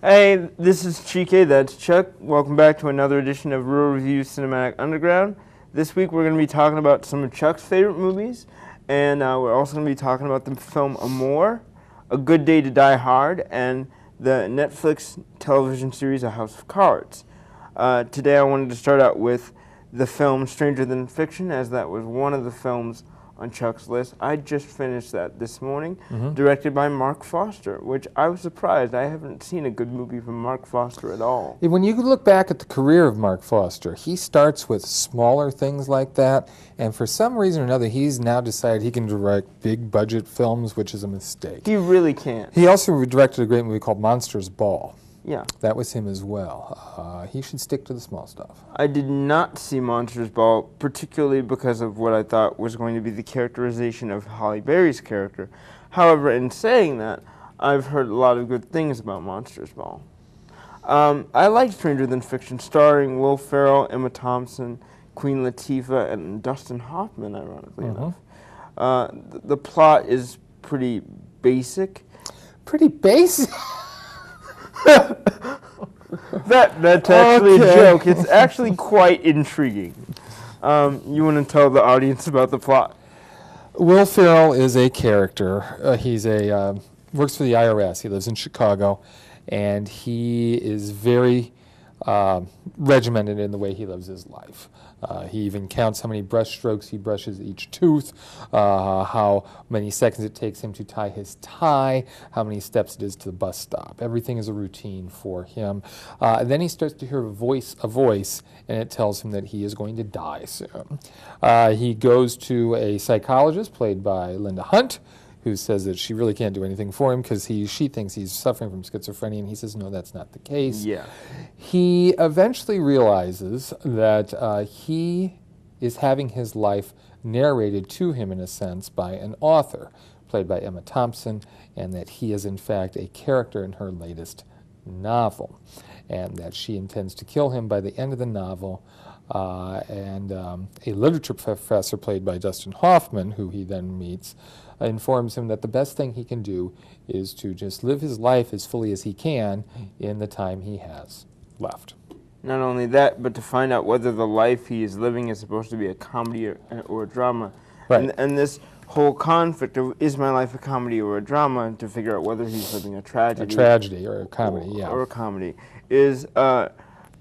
Hey, this is Chike, that's Chuck. Welcome back to another edition of Real Review Cinematic Underground. This week we're going to be talking about some of Chuck's favorite movies, and we're also going to be talking about the film Amour, A Good Day to Die Hard, and the Netflix television series A House of Cards. Today I wanted to start out with the film Stranger Than Fiction, as that was one of the films on Chuck's list. I just finished that this morning, directed by Mark Foster, which I was surprised. I haven't seen a good movie from Mark Foster at all. When you look back at the career of Mark Foster, he starts with smaller things like that, and for some reason or another, he's now decided he can direct big budget films, which is a mistake. He really can't. He also directed a great movie called Monsters Ball. Yeah. That was him as well. He should stick to the small stuff. I did not see Monsters Ball, particularly because of what I thought was going to be the characterization of Halle Berry's character. However, in saying that, I've heard a lot of good things about Monsters Ball. I like Stranger Than Fiction, starring Will Ferrell, Emma Thompson, Queen Latifah, and Dustin Hoffman, ironically enough. The plot is pretty basic. Pretty basic? That's actually a joke. It's actually quite intriguing. You want to tell the audience about the plot? Will Ferrell is a character. He's works for the IRS. He lives in Chicago, and he is very regimented in the way he lives his life. He even counts how many brush strokes he brushes each tooth, how many seconds it takes him to tie his tie, how many steps it is to the bus stop. Everything is a routine for him. And then he starts to hear a voice, and it tells him that he is going to die soon. He goes to a psychologist, played by Linda Hunt, who says that she really can't do anything for him because she thinks he's suffering from schizophrenia, and he says, no, that's not the case. Yeah. He eventually realizes that he is having his life narrated to him, in a sense, by an author, played by Emma Thompson, and that he is, in fact, a character in her latest novel, and that she intends to kill him by the end of the novel. A literature professor, played by Dustin Hoffman, who he then meets, informs him that the best thing he can do is to just live his life as fully as he can in the time he has left. Not only that, but to find out whether the life he is living is supposed to be a comedy or a drama. Right. And this whole conflict of, is my life a comedy or a drama, to figure out whether he's living a tragedy. A tragedy or a comedy, yeah. Or a comedy, is a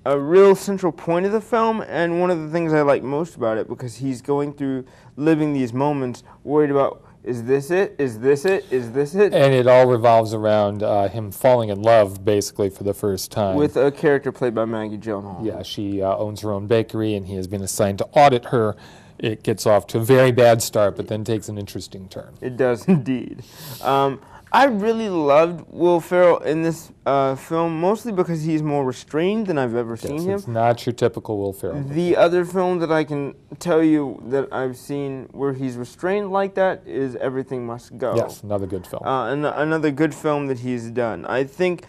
real central point of the film, and one of the things I like most about it, because he's going through living these moments worried about, is this it? Is this it? Is this it? And it all revolves around him falling in love, basically, for the first time. With a character played by Maggie Gyllenhaal. Yeah, she owns her own bakery, and he has been assigned to audit her. It gets off to a very bad start, but then takes an interesting turn. It does indeed. I really loved Will Ferrell in this film, mostly because he's more restrained than I've ever seen him. It's not your typical Will Ferrell. The other film that I can tell you that I've seen where he's restrained like that is Everything Must Go. Yes, another good film. Another good film that he's done. I think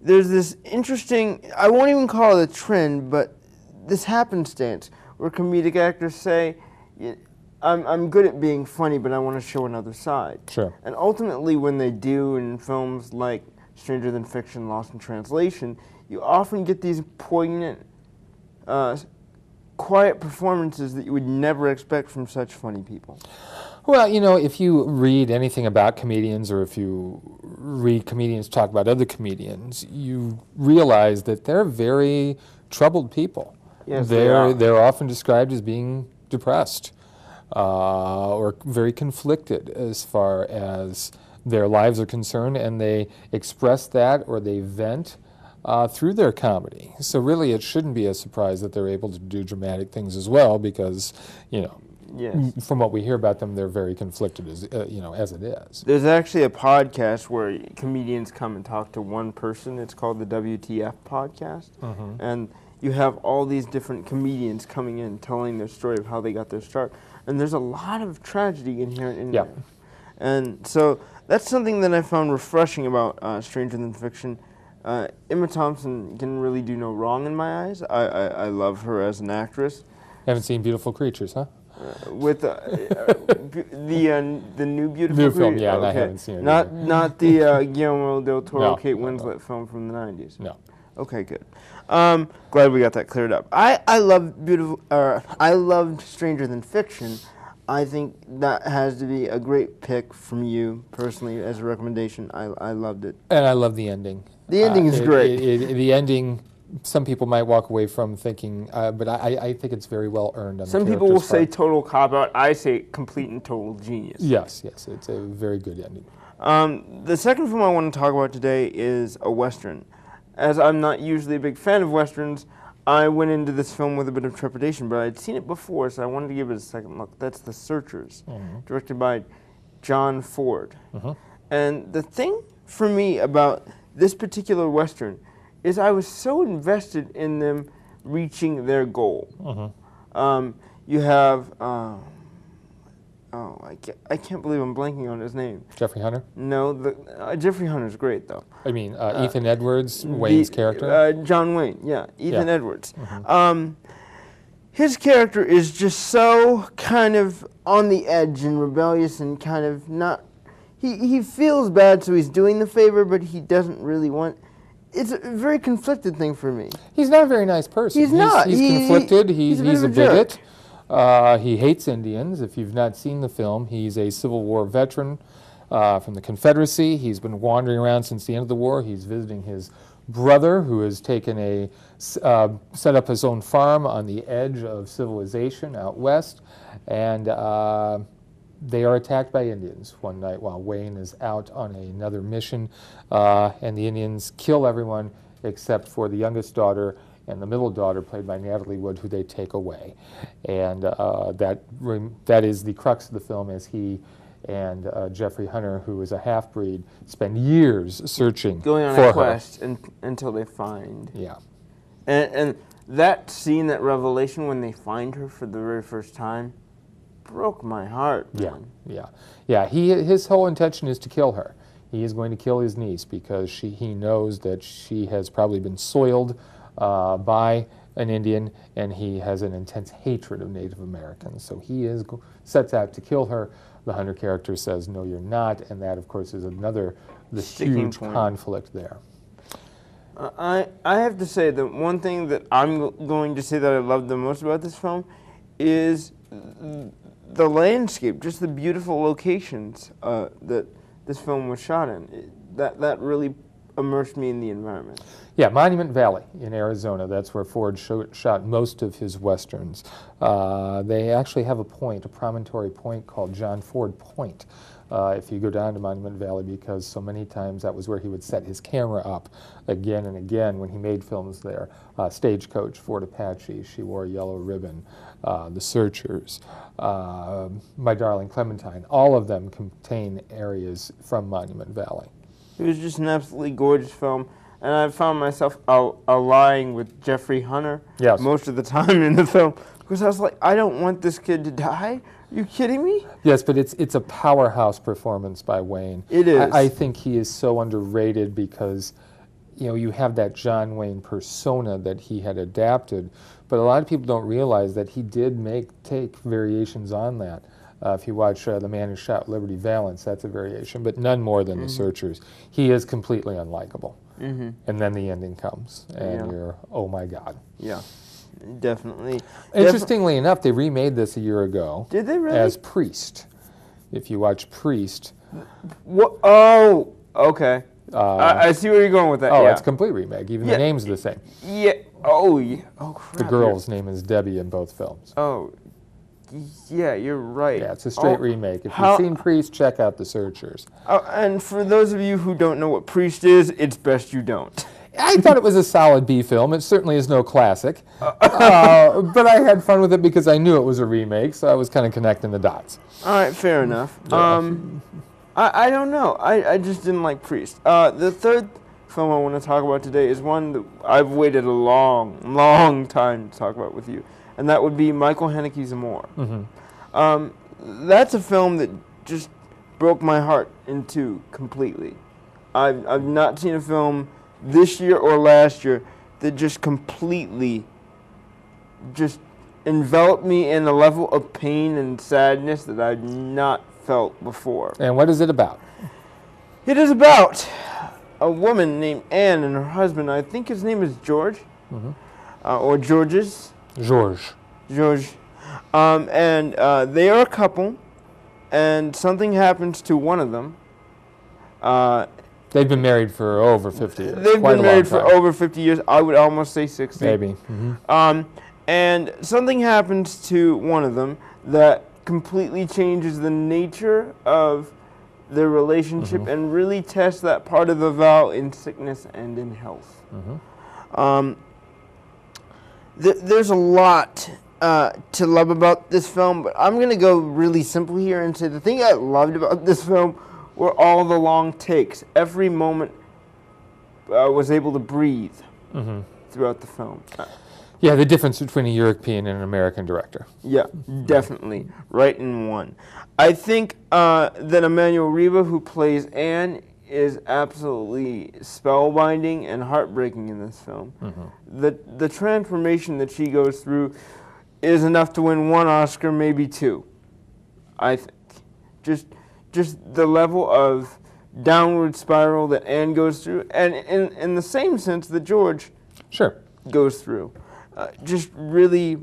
there's this interesting, I won't even call it a trend, but this happenstance where comedic actors say, I'm good at being funny, but I want to show another side. Sure. And ultimately, when they do in films like Stranger Than Fiction, Lost in Translation, you often get these poignant, quiet performances that you would never expect from such funny people. Well, you know, if you read anything about comedians, or if you read comedians talk about other comedians, you realize that they're very troubled people. Yes, they're often described as being depressed. Or very conflicted as far as their lives are concerned, and they express that, or they vent through their comedy. So really it shouldn't be a surprise that they're able to do dramatic things as well, because, you know, yes, from what we hear about them, they're very conflicted as as it is. There's actually a podcast where comedians come and talk to one person. It's called the WTF podcast. And you have all these different comedians coming in telling their story of how they got their start. And there's a lot of tragedy inherent in there. And so that's something that I found refreshing about Stranger Than Fiction. Emma Thompson can really do no wrong in my eyes. I love her as an actress. Haven't seen Beautiful Creatures, huh? with the new Beautiful New film, Creed? yeah, and I Okay. haven't seen it Not either. not the Guillermo del Toro, No, Kate no, no. Winslet film from the 90s. No. Okay, good. Glad we got that cleared up. I love I loved Stranger Than Fiction. I think that has to be a great pick from you personally as a recommendation. I loved it. And I love the ending. The ending is great. The ending, some people might walk away from thinking, but I think it's very well earned on Some the people will character's say part. total cop-out. I say complete and total genius. Yes, yes, it's a very good ending. The second film I want to talk about today is a Western. As I'm not usually a big fan of Westerns, I went into this film with a bit of trepidation, but I'd seen it before, so I wanted to give it a second look. That's The Searchers, directed by John Ford. And the thing for me about this particular Western is I was so invested in them reaching their goal. You have, I can't believe I'm blanking on his name. Jeffrey Hunter? No, Jeffrey Hunter's great though. I mean, Ethan Edwards, Wayne's character? John Wayne, yeah, Ethan Edwards. His character is just so kind of on the edge and rebellious and kind of not. He feels bad, so he's doing the favor, but he doesn't really want. It's a very conflicted thing for me. He's not a very nice person. He's not. He's conflicted. He's a bigot. jerk. He hates Indians. If you've not seen the film, he's a Civil War veteran from the Confederacy. He's been wandering around since the end of the war. He's visiting his brother, who has taken set up his own farm on the edge of civilization out west, and they are attacked by Indians one night while Wayne is out on another mission, and the Indians kill everyone except for the youngest daughter and the middle daughter, played by Natalie Wood, who they take away. And that is the crux of the film, as he and Jeffrey Hunter, who is a half-breed, spend years searching Going on for a quest until they find. Yeah. And that scene, that revelation when they find her for the very first time, broke my heart, man. Yeah. His whole intention is to kill her. He is going to kill his niece because he knows that she has probably been soiled by an Indian, and he has an intense hatred of Native Americans. So he sets out to kill her. The Hunter character says, "No, you're not," and that, of course, is the huge conflict there. I have to say that one thing that I'm going to say that I love the most about this film is the landscape, just the beautiful locations that this film was shot in. That really immersed me in the environment. Yeah, Monument Valley in Arizona. That's where Ford shot most of his westerns. They actually have a promontory point called John Ford Point. If you go down to Monument Valley, because so many times that was where he would set his camera up again and again when he made films there. Stagecoach, Ford Apache, She Wore a Yellow Ribbon, The Searchers, My Darling Clementine. All of them contain areas from Monument Valley. It was just an absolutely gorgeous film, and I found myself allying with Jeffrey Hunter most of the time in the film, because I was like, I don't want this kid to die. Are you kidding me? Yes, but it's a powerhouse performance by Wayne. It is. I think he is so underrated because, you have that John Wayne persona that he had adapted, but a lot of people don't realize that he did take variations on that. If you watch The Man Who Shot Liberty Valance, that's a variation, but none more than The Searchers. He is completely unlikable. And then the ending comes, and you're, oh my God. Yeah, definitely. Interestingly enough, they remade this a year ago. Did they really? As Priest. If you watch Priest. What? Oh, okay. I see where you're going with that. Oh, yeah. it's a complete remake. Even the name's the same. Yeah. Oh, yeah. Oh, crap. The girl's name is Debbie in both films. Oh, yeah, you're right. Yeah, it's a straight remake. If you've seen Priest, check out The Searchers. And for those of you who don't know what Priest is, it's best you don't. I thought it was a solid B film. It certainly is no classic. But I had fun with it because I knew it was a remake, so I was kind of connecting the dots. All right, fair enough. Yeah. I don't know. I just didn't like Priest. The third film I want to talk about today is one that I've waited a long, long time to talk about with you, and that would be Michael Haneke's Amour. That's a film that just broke my heart in two completely. I've not seen a film this year or last year that just completely just enveloped me in a level of pain and sadness that I'd not felt before. And what is it about? It is about a woman named Anne and her husband. I think his name is George, or Georges. George. And they are a couple, and something happens to one of them. They've been married for over 50 years. They've been married for over 50 years. I would almost say 60. Maybe. And something happens to one of them that completely changes the nature of their relationship and really tests that part of the vow in sickness and in health. There's a lot to love about this film, but I'm going to go really simple here and say the thing I loved about this film were all the long takes. Every moment was able to breathe throughout the film. Yeah, the difference between a European and an American director. Yeah, definitely. Right in one. I think that Emmanuel Riva, who plays Anne, is absolutely spellbinding and heartbreaking in this film. The transformation that she goes through is enough to win 1 Oscar, maybe 2. I think. Just the level of downward spiral that Anne goes through, and in the same sense that George goes through. Just really,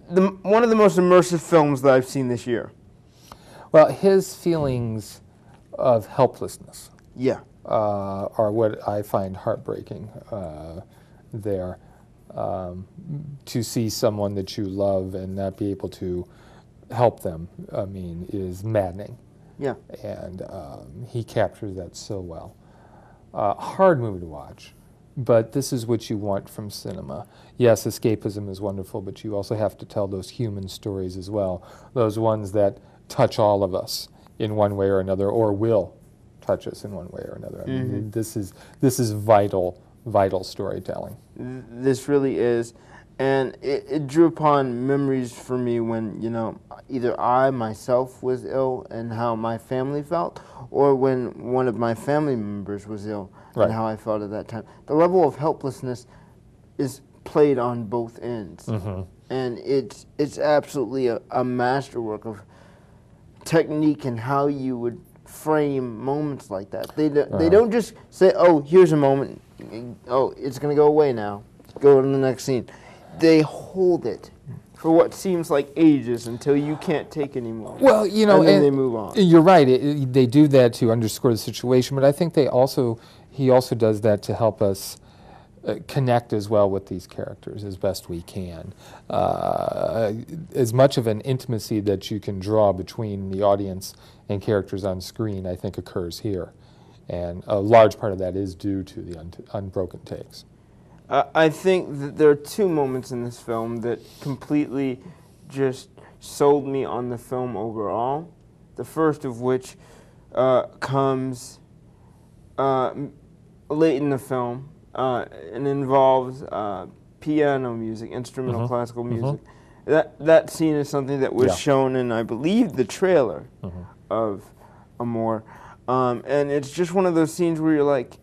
one of the most immersive films that I've seen this year. Well, his feelings of helplessness are what I find heartbreaking there. To see someone that you love and not be able to help them, I mean, is maddening. Yeah. And he captures that so well. Hard movie to watch, but this is what you want from cinema. Yes, escapism is wonderful, but you also have to tell those human stories as well, those ones that touch all of us in one way or another, or will touch us in one way or another. I mean, this is vital storytelling. This really is. And it drew upon memories for me when, either I myself was ill and how my family felt, or when one of my family members was ill and how I felt at that time. The level of helplessness is played on both ends. And it's absolutely a masterwork of technique and how you would frame moments like that. They don't just say, oh, here's a moment, oh, it's going to go away now, go to the next scene. They hold it for what seems like ages until you can't take anymore. Well, and then they move on. You're right. They do that to underscore the situation, but I think he also does that to help us connect as well with these characters as best we can. As much of an intimacy that you can draw between the audience and characters on screen, I think, occurs here, and a large part of that is due to the unbroken takes. I think that there are 2 moments in this film that completely just sold me on the film overall. The first of which comes late in the film and involves piano music, instrumental classical music. That scene is something that was shown in, I believe, the trailer of Amour. And it's just one of those scenes where you're like,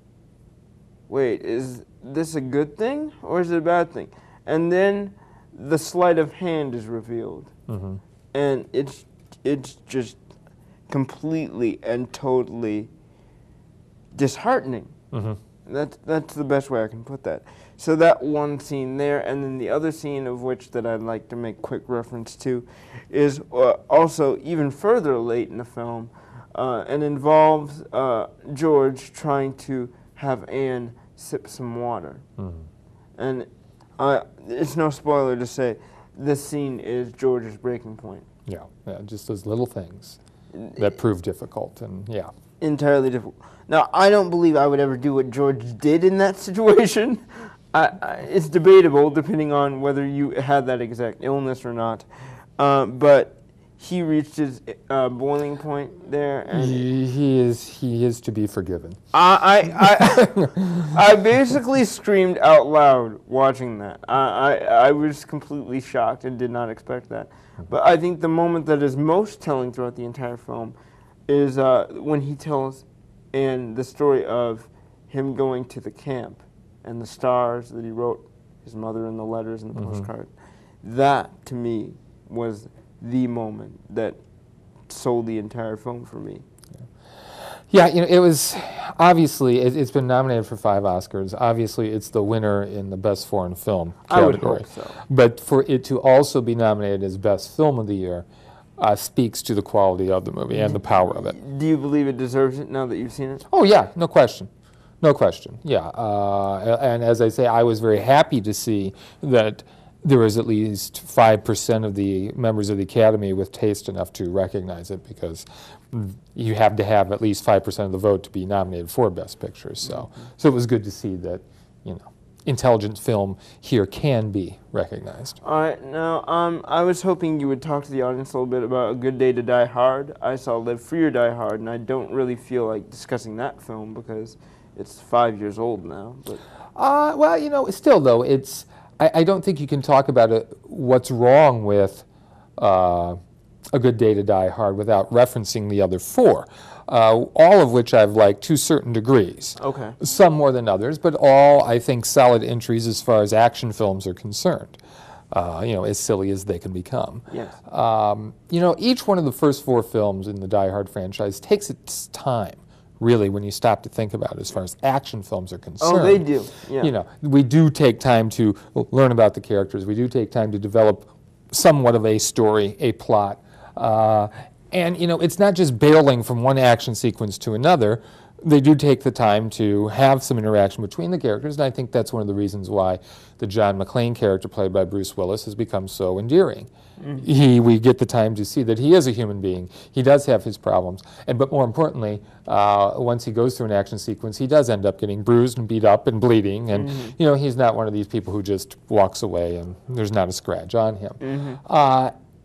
wait, is this a good thing or is it a bad thing? And then the sleight of hand is revealed, and it's just completely and totally disheartening. That's the best way I can put that. So that one scene there, and then the other scene of which that I'd like to make quick reference to is also even further late in the film, and involves George trying to have Anne sip some water. And it's no spoiler to say this scene is George's breaking point. Yeah, just those little things that prove difficult, and entirely difficult. Now, I don't believe I would ever do what George did in that situation. It's debatable depending on whether you had that exact illness or not. But he reached his boiling point there, and he is to be forgiven. I basically screamed out loud watching that. I was completely shocked and did not expect that. But I think the moment that is most telling throughout the entire film is when he tells Anne the story of him going to the camp and the stars that he wrote his mother and the letters and the postcard. That, to me, was the moment that sold the entire film for me. Yeah, it was, obviously, it's been nominated for 5 Oscars. Obviously, it's the winner in the Best Foreign Film category. I would hope so. But for it to also be nominated as Best Film of the Year speaks to the quality of the movie and the power of it. Do you believe it deserves it now that you've seen it? Oh, yeah, no question. No question, yeah. And as I say, I was very happy to see that there was at least 5% of the members of the Academy with taste enough to recognize it, because you have to have at least 5% of the vote to be nominated for Best Picture. So it was good to see that, intelligent film here can be recognized. All right, now I was hoping you would talk to the audience a little bit about A Good Day to Die Hard. I saw Live Free or Die Hard, and I don't really feel like discussing that film because it's 5 years old now. But well, still though, I don't think you can talk about what's wrong with A Good Day to Die Hard without referencing the other 4. All of which I've liked to certain degrees. Okay. Some more than others, but all, I think, solid entries as far as action films are concerned. As silly as they can become. Yes. Each one of the first 4 films in the Die Hard franchise takes its time, really, when you stop to think about it, as far as action films are concerned. Oh, they do. Yeah. We do take time to learn about the characters. We do take time to develop somewhat of a story, a plot. And, it's not just bailing from one action sequence to another. They do take the time to have some interaction between the characters, and I think that's one of the reasons why the John McClane character played by Bruce Willis has become so endearing. We get the time to see that he is a human being. He does have his problems, but more importantly, once he goes through an action sequence, he does end up getting bruised and beat up and bleeding, and he's not one of these people who just walks away and there's not a scratch on him.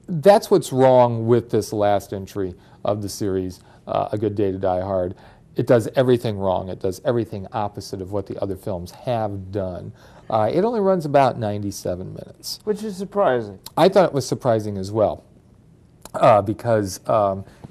That's what's wrong with this last entry of the series, A Good Day to Die Hard. It does everything wrong. It does everything opposite of what the other films have done. It only runs about 97 minutes. Which is surprising. I thought it was surprising as well, because,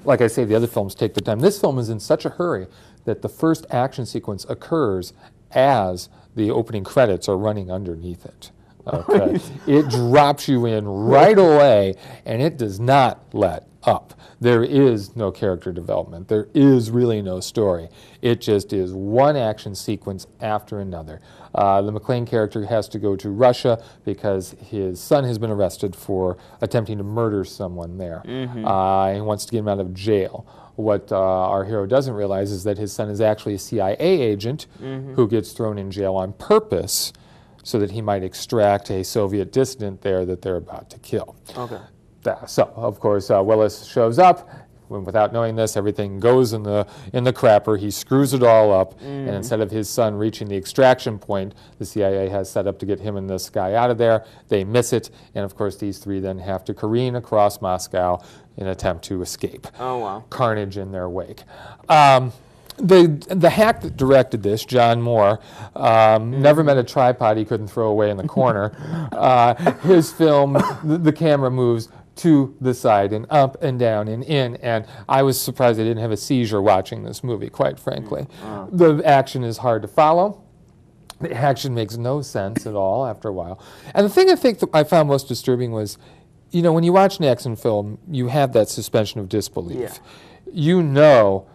like I say, the other films take the time. This film is in such a hurry that the first action sequence occurs as the opening credits are running underneath it. Okay. It drops you in right away, and it does not let up. There is no character development. There is really no story. It just is one action sequence after another. The McClane character has to go to Russia because his son has been arrested for attempting to murder someone there. He wants to get him out of jail. What our hero doesn't realize is that his son is actually a CIA agent who gets thrown in jail on purpose so that he might extract a Soviet dissident there that they're about to kill. Okay. So, of course, Willis shows up. Without knowing this, everything goes in the crapper. He screws it all up, and instead of his son reaching the extraction point the CIA has set up to get him and this guy out of there, they miss it, and of course these 3 then have to careen across Moscow in an attempt to escape. Oh, wow. Carnage in their wake. The hack that directed this, John Moore, never met a tripod he couldn't throw away in the corner. His film, the camera moves to the side and up and down and in, and I was surprised I didn't have a seizure watching this movie, quite frankly. The action is hard to follow. The action makes no sense at all after a while. And the thing I think that I found most disturbing was, when you watch an action film, you have that suspension of disbelief. You know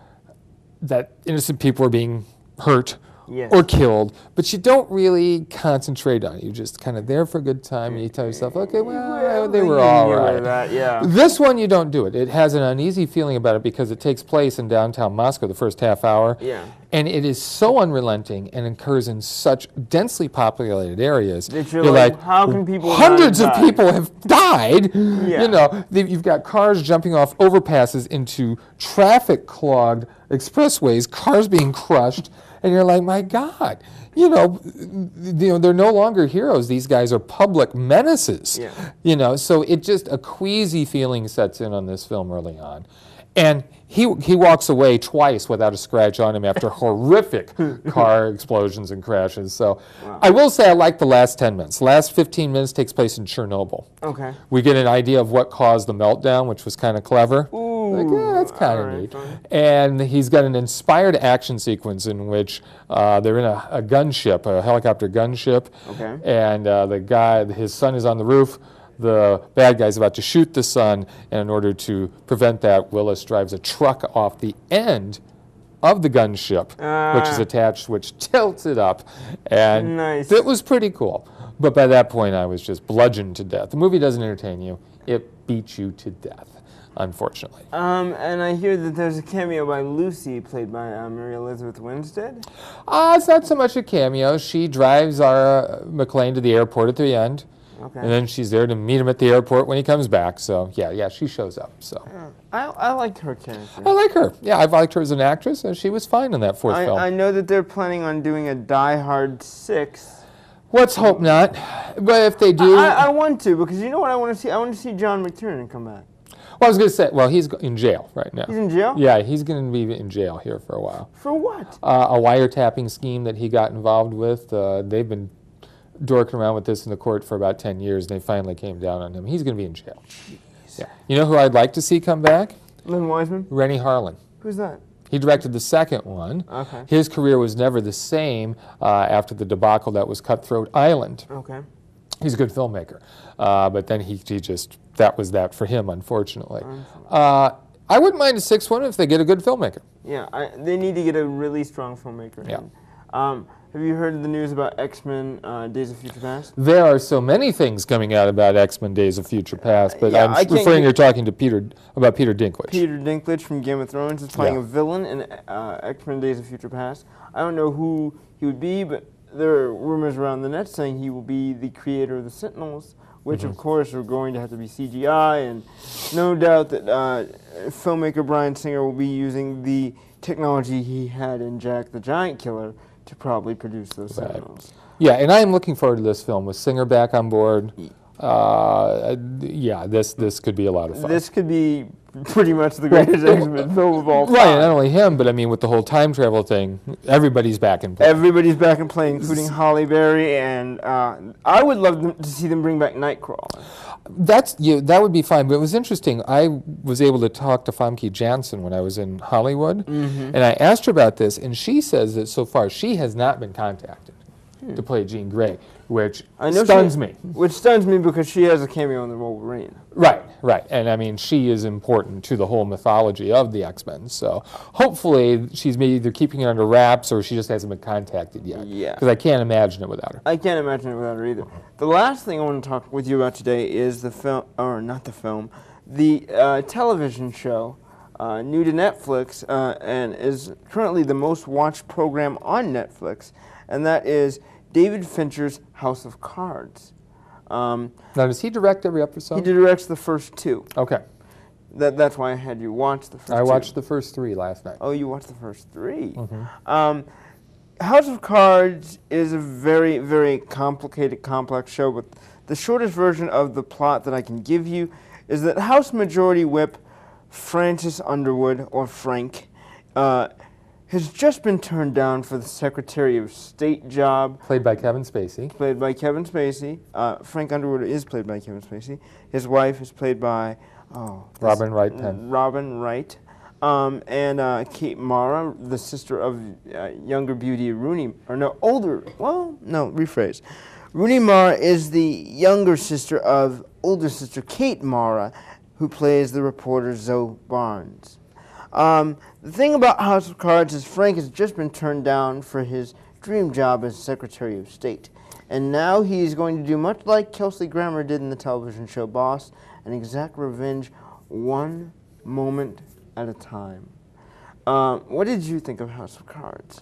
that innocent people are being hurt or killed, but you don't really concentrate on it. You're just kind of there for a good time, and you tell yourself, okay, well, they were all right. This one, you don't do it. It has an uneasy feeling about it because it takes place in downtown Moscow the first half hour, and it is so unrelenting and occurs in such densely populated areas. You're like, how can people hundreds of people have died. You've got cars jumping off overpasses into traffic-clogged expressways, cars being crushed, and you're like, my God, they're no longer heroes. These guys are public menaces. So it just, a queasy feeling sets in on this film early on. And he walks away twice without a scratch on him after horrific car explosions and crashes. So I will say I like the last 10 minutes. The last 15 minutes takes place in Chernobyl. Okay. We get an idea of what caused the meltdown, which was kind of clever. Ooh. Like, yeah, that's kind of alright, neat. fine. And he's got an inspired action sequence in which they're in a gunship, a helicopter gunship. Okay. And his son is on the roof. The bad guy's about to shoot the son, and in order to prevent that, Willis drives a truck off the end of the gunship, which is attached, which tilts it up. And Nice. it was pretty cool. But by that point, I was just bludgeoned to death. The movie doesn't entertain you. It beats you to death, unfortunately. And I hear that there's a cameo by Lucy, played by Mary Elizabeth Winstead. It's not so much a cameo. She drives our McClane to the airport at the end. Okay. And then she's there to meet him at the airport when he comes back. So, yeah, she shows up. So I liked her character. I like her. Yeah, I've liked her as an actress, and she was fine in that fourth film. I know that they're planning on doing a Die Hard 6. Let's hope not. But if they do... I want to, because you know what I want to see? I want to see John McTiernan come back. Well, I was going to say, he's in jail right now. He's in jail? Yeah, he's going to be in jail here for a while. For what? A wiretapping scheme that he got involved with. They've been dorking around with this in the court for about 10 years, and they finally came down on him. He's going to be in jail. Jeez. Yeah. You know who I'd like to see come back? Lynn Wiseman? Rennie Harlan. Who's that? He directed the second one. Okay. His career was never the same after the debacle that was Cutthroat Island. Okay. He's a good filmmaker. But then he just, that was that for him, unfortunately. I wouldn't mind a sixth one if they get a good filmmaker. Yeah, they need to get a really strong filmmaker. Yeah. Have you heard the news about X-Men Days of Future Past? There are so many things coming out about X-Men Days of Future Past, but Yeah, I'm referring you're talking to about Peter Dinklage. Peter Dinklage from Game of Thrones is playing a villain in X-Men Days of Future Past. I don't know who he would be, but there are rumors around the net saying he will be the creator of the Sentinels, which of course are going to have to be CGI, and no doubt that filmmaker Bryan Singer will be using the technology he had in Jack the Giant Killer to probably produce those Sentinels. Yeah, and I am looking forward to this film with Singer back on board. Yeah, this could be a lot of fun. This could be pretty much the greatest X-Men film of all time. Right, not only him, but I mean with the whole time travel thing, everybody's back in play. Everybody's back in play, including Halle Berry, and I would love to see them bring back Nightcrawler. That would be fine, but it was interesting. I was able to talk to Famke Janssen when I was in Hollywood, and I asked her about this, and she says that so far she has not been contacted to play Jean Grey, which stuns me. Which stuns me because she has a cameo in the Wolverine. Right. And I mean, she is important to the whole mythology of the X-Men, so hopefully she's either keeping it under wraps or she just hasn't been contacted yet. Yeah. Because I can't imagine it without her. I can't imagine it without her either. The last thing I want to talk with you about today is the film, or not the film, the television show, new to Netflix, and is currently the most watched program on Netflix, and that is David Fincher's House of Cards. Now, does he direct every episode? He directs the first two. Okay. That's why I had you watch the first two. I watched the first three last night. Oh, you watched the first three. House of Cards is a very, very complicated, complex show, but the shortest version of the plot that I can give you is that House Majority Whip Francis Underwood, or Frank, has just been turned down for the Secretary of State job. Played by Kevin Spacey. Played by Kevin Spacey. Frank Underwood is played by Kevin Spacey. His wife is played by Robin Wright Penn. Robin Wright. And Kate Mara, the sister of younger beauty Rooney, rephrase. Rooney Mara is the younger sister of older sister Kate Mara, who plays the reporter Zoe Barnes. The thing about House of Cards is Frank has just been turned down for his dream job as Secretary of State. And now he's going to do much like Kelsey Grammer did in the television show Boss, and exact revenge one moment at a time. What did you think of House of Cards?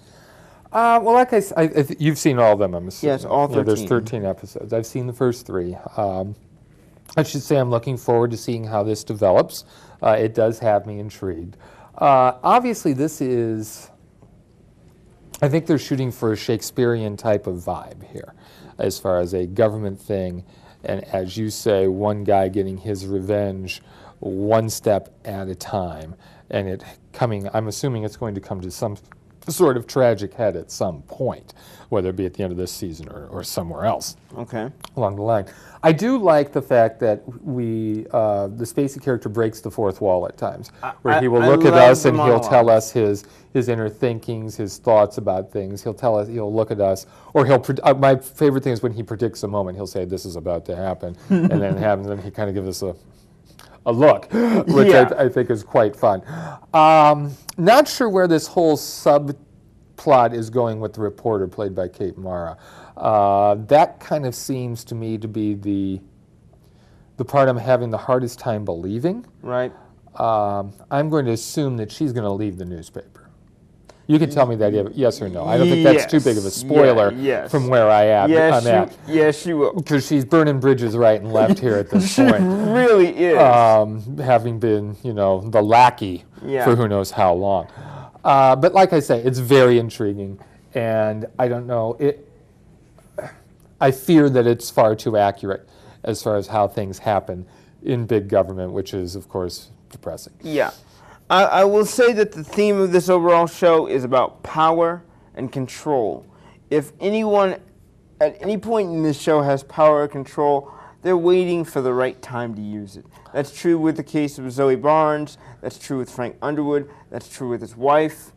Well, like I said, you've seen all of them, I'm assuming. Yes, all 13. Yeah, there's 13 episodes. I've seen the first three. I should say I'm looking forward to seeing how this develops. It does have me intrigued. Obviously, this is, I think they're shooting for a Shakespearean type of vibe here, as far as a government thing, and as you say, one guy getting his revenge one step at a time, and it coming, I'm assuming it's going to come to some sort of tragic head at some point, whether it be at the end of this season or somewhere else. Okay. Along the line. I do like the fact that the Spacey character breaks the fourth wall at times, where he will look at us and he'll tell us his inner thinkings, his thoughts about things. He'll look at us, or my favorite thing is when he predicts a moment. He'll say, "This is about to happen," and then it happens, and he kind of gives us a look, which I think is quite fun. Not sure where this whole subplot is going with the reporter played by Kate Mara. That kind of seems to me to be the part I'm having the hardest time believing. Right. I'm going to assume that she's going to leave the newspaper. You can tell me that yes or no. I don't think that's too big of a spoiler from where I'm at. Yeah, she will. Because she's burning bridges right and left here at this point. She really is. Having been, the lackey for who knows how long. But like I say, it's very intriguing, and I don't know. I fear that it's far too accurate as far as how things happen in big government, which is, of course, depressing. Yeah. I will say that the theme of this overall show is about power and control. If anyone at any point in this show has power or control, they're waiting for the right time to use it. That's true with the case of Zoe Barnes. That's true with Frank Underwood. That's true with his wife.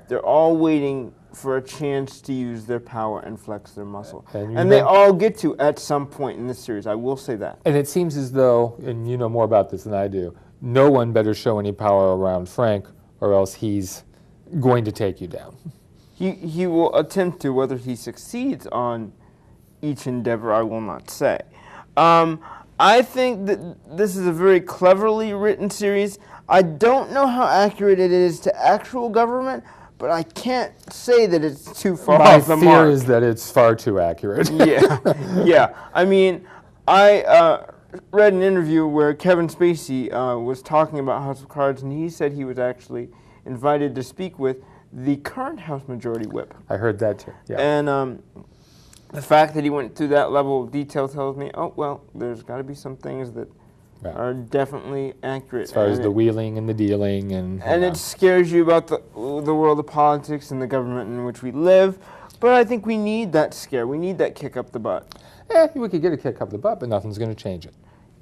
They're all waiting for a chance to use their power and flex their muscle. And they all get to at some point in this series. I will say that. And it seems as though, and you know more about this than I do, no one better show any power around Frank, or else he's going to take you down. He will attempt to. Whether he succeeds on each endeavor, I will not say. I think that this is a very cleverly written series. I don't know how accurate it is to actual government, but I can't say that it's too far off the mark. My fear is that it's far too accurate. Yeah. I mean, I read an interview where Kevin Spacey was talking about House of Cards, and he said he was actually invited to speak with the current House Majority Whip. I heard that too. Yeah. And the fact that he went through that level of detail tells me, oh well, there's got to be some things that are definitely accurate. As far as the wheeling and the dealing and it scares you about the world of politics and the government in which we live. But I think we need that scare. We need that kick up the butt. We could get a kick up the butt, but nothing's going to change it.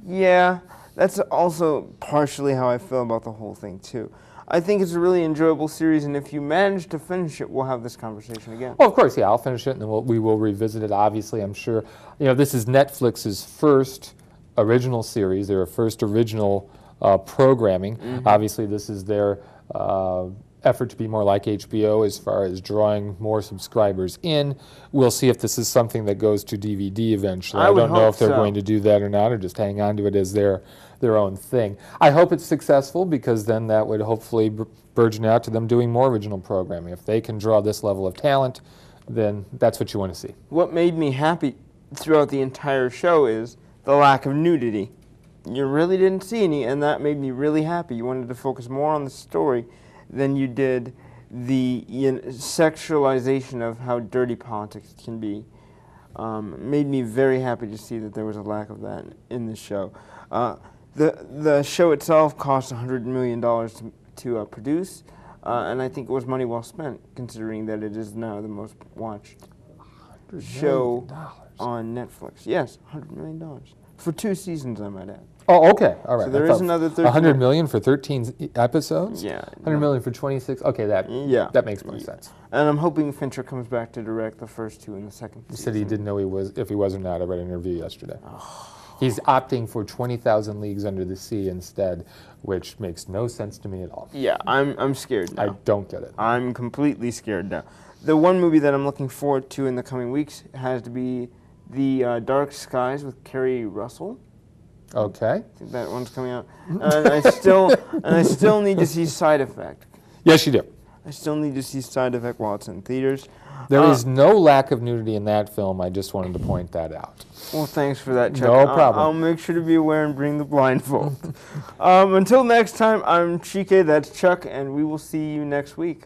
Yeah, that's also partially how I feel about the whole thing, too. I think it's a really enjoyable series, and if you manage to finish it, we'll have this conversation again. Well, of course, I'll finish it, and then we will revisit it, obviously, I'm sure. This is Netflix's first original series, their first original programming. Mm-hmm. Obviously, this is their effort to be more like HBO as far as drawing more subscribers in. We'll see if this is something that goes to DVD eventually. I don't know if they're going to do that or not, or just hang on to it as their own thing. I hope it's successful, because then that would hopefully burgeon out to them doing more original programming. If they can draw this level of talent, then that's what you want to see. What made me happy throughout the entire show is the lack of nudity. You really didn't see any, and that made me really happy. You wanted to focus more on the story than you did the sexualization of how dirty politics can be. Made me very happy to see that there was a lack of that in the show. The show itself cost $100 million to produce, and I think it was money well spent, considering that it is now the most watched show on Netflix. Yes, $100 million. For 2 seasons, I might add. Oh, okay. All right. So there is another 13. $100 million for 13 episodes? Yeah. $100 million for 26? Okay, that makes more sense. And I'm hoping Fincher comes back to direct the first 2 in the second season. He said he didn't know if he was or not. I read an interview yesterday. He's opting for 20,000 Leagues Under the Sea instead, which makes no sense to me at all. Yeah, I'm scared now. I don't get it. I'm completely scared now. The one movie that I'm looking forward to in the coming weeks has to be The Dark Skies with Kerry Russell. Okay. I think that one's coming out. And I still need to see Side Effect. Yes, you do. I still need to see Side Effect while it's in theaters. There is no lack of nudity in that film. I just wanted to point that out. Well, thanks for that, Chuck. No problem. I'll make sure to be aware and bring the blindfold. Until next time, I'm Chike, that's Chuck, and we will see you next week.